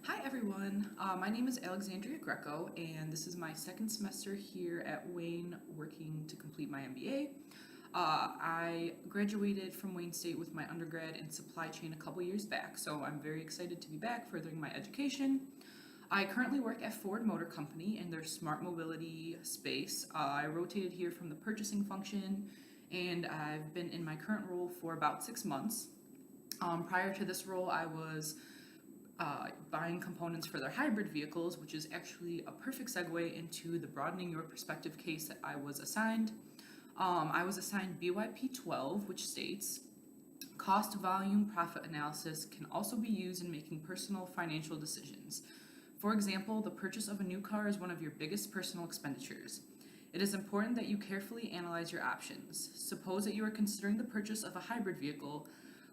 Hi everyone, my name is Alexandria Greco and this is my second semester here at Wayne working to complete my MBA. I graduated from Wayne State with my undergrad in supply chain a couple years back, so I'm very excited to be back furthering my education. I currently work at Ford Motor Company in their smart mobility space. I rotated here from the purchasing function and I've been in my current role for about 6 months. Prior to this role, I was buying components for their hybrid vehicles, which is actually a perfect segue into the broadening your perspective case that I was assigned. I was assigned BYP12, which states cost, volume, profit analysis can also be used in making personal financial decisions. For example, the purchase of a new car is one of your biggest personal expenditures. It is important that you carefully analyze your options. Suppose that you are considering the purchase of a hybrid vehicle.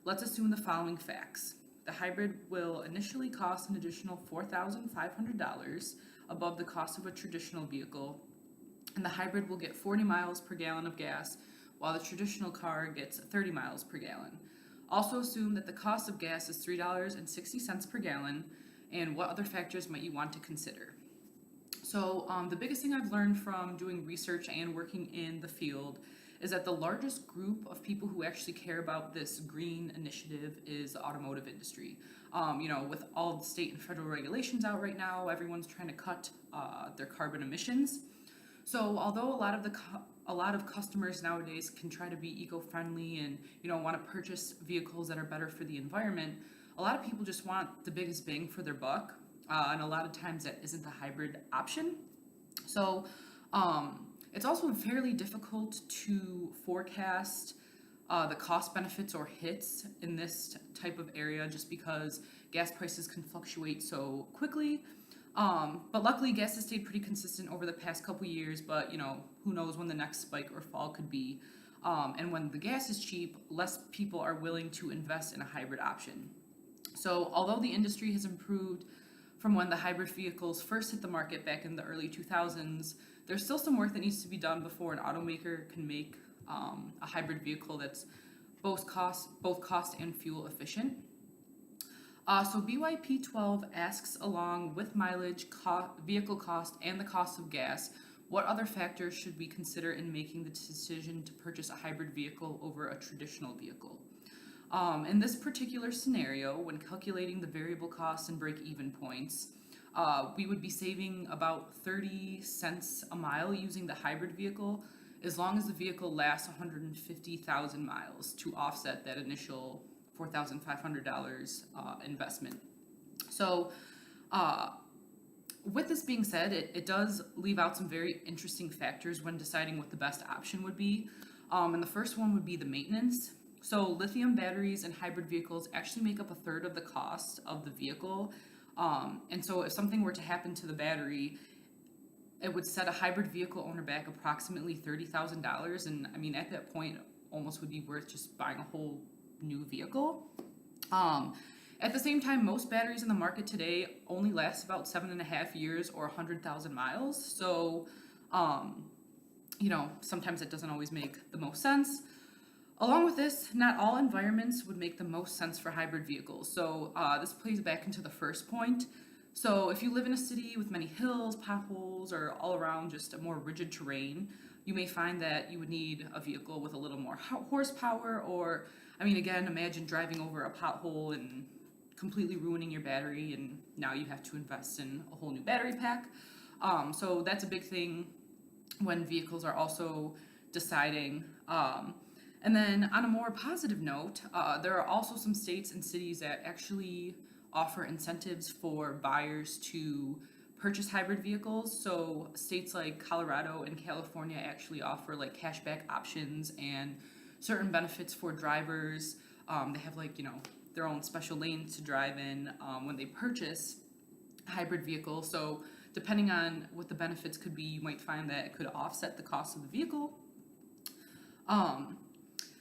Let's assume the following facts. The hybrid will initially cost an additional $4,500 above the cost of a traditional vehicle, and the hybrid will get 40 miles per gallon of gas, while the traditional car gets 30 miles per gallon. Also assume that the cost of gas is $3.60 per gallon, and what other factors might you want to consider? So the biggest thing I've learned from doing research and working in the field is that the largest group of people who actually care about this green initiative is the automotive industry. With all the state and federal regulations out right now, everyone's trying to cut their carbon emissions. So although a lot of customers nowadays can try to be eco-friendly and want to purchase vehicles that are better for the environment, a lot of people just want the biggest bang for their buck, and a lot of times that isn't the hybrid option. So it's also fairly difficult to forecast the cost benefits or hits in this type of area just because gas prices can fluctuate so quickly. But luckily, gas has stayed pretty consistent over the past couple years, but who knows when the next spike or fall could be. And when the gas is cheap, less people are willing to invest in a hybrid option. So although the industry has improved from when the hybrid vehicles first hit the market back in the early 2000s, there's still some work that needs to be done before an automaker can make a hybrid vehicle that's both cost and fuel efficient. So BYP12 asks, along with mileage, vehicle cost, and the cost of gas, what other factors should we consider in making the decision to purchase a hybrid vehicle over a traditional vehicle? In this particular scenario, when calculating the variable costs and break-even points, we would be saving about 30 cents a mile using the hybrid vehicle as long as the vehicle lasts 150,000 miles to offset that initial $4,500 investment. So with this being said, it does leave out some very interesting factors when deciding what the best option would be. And the first one would be the maintenance. So lithium batteries and hybrid vehicles actually make up a third of the cost of the vehicle. And so if something were to happen to the battery, it would set a hybrid vehicle owner back approximately $30,000. And I mean, at that point, almost would be worth just buying a whole new vehicle. At the same time, most batteries in the market today only last about 7.5 years or 100,000 miles. So, sometimes it doesn't always make the most sense. Along with this, not all environments would make the most sense for hybrid vehicles. So this plays back into the first point. So if you live in a city with many hills, potholes, or all around just a more rigid terrain, you may find that you would need a vehicle with a little more horsepower, or, again, imagine driving over a pothole and completely ruining your battery, and now you have to invest in a whole new battery pack. So that's a big thing when vehicles are also deciding. And then on a more positive note, there are also some states and cities that actually offer incentives for buyers to purchase hybrid vehicles. So states like Colorado and California actually offer like cashback options and certain benefits for drivers. They have their own special lanes to drive in when they purchase a hybrid vehicle. So depending on what the benefits could be, you might find that it could offset the cost of the vehicle.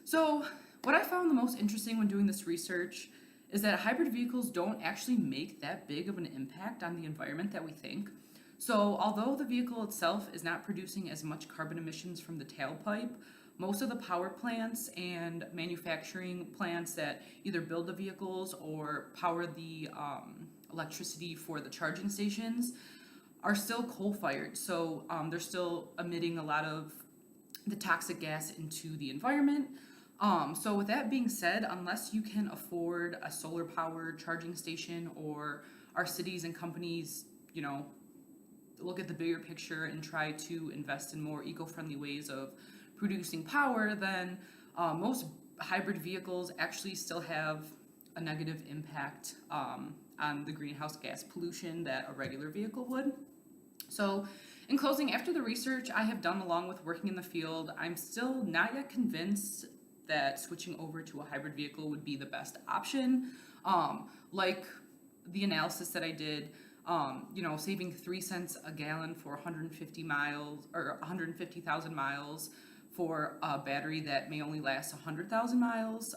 So what I found the most interesting when doing this research is that hybrid vehicles don't actually make that big of an impact on the environment that we think. So although the vehicle itself is not producing as much carbon emissions from the tailpipe, most of the power plants and manufacturing plants that either build the vehicles or power the electricity for the charging stations are still coal-fired. So they're still emitting a lot of the toxic gas into the environment. So with that being said, unless you can afford a solar-powered charging station, or our cities and companies, look at the bigger picture and try to invest in more eco-friendly ways of producing power, then most hybrid vehicles actually still have a negative impact on the greenhouse gas pollution that a regular vehicle would. So in closing, after the research I have done along with working in the field, I'm still not yet convinced that switching over to a hybrid vehicle would be the best option. Like the analysis that I did, saving 3 cents a gallon for 150 miles or 150,000 miles for a battery that may only last 100,000 miles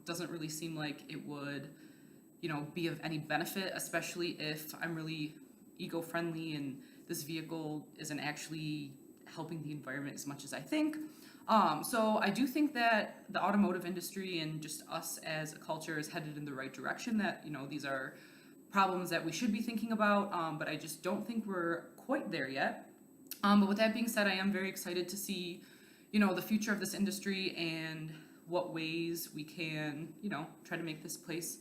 doesn't really seem like it would, be of any benefit, especially if I'm really eco-friendly and this vehicle isn't actually helping the environment as much as I think. So I do think that the automotive industry and just us as a culture is headed in the right direction, that, these are problems that we should be thinking about, but I just don't think we're quite there yet. But with that being said, I am very excited to see, the future of this industry and what ways we can, try to make this place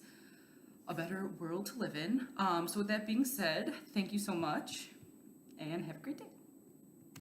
a better world to live in. So with that being said, thank you so much and have a great day.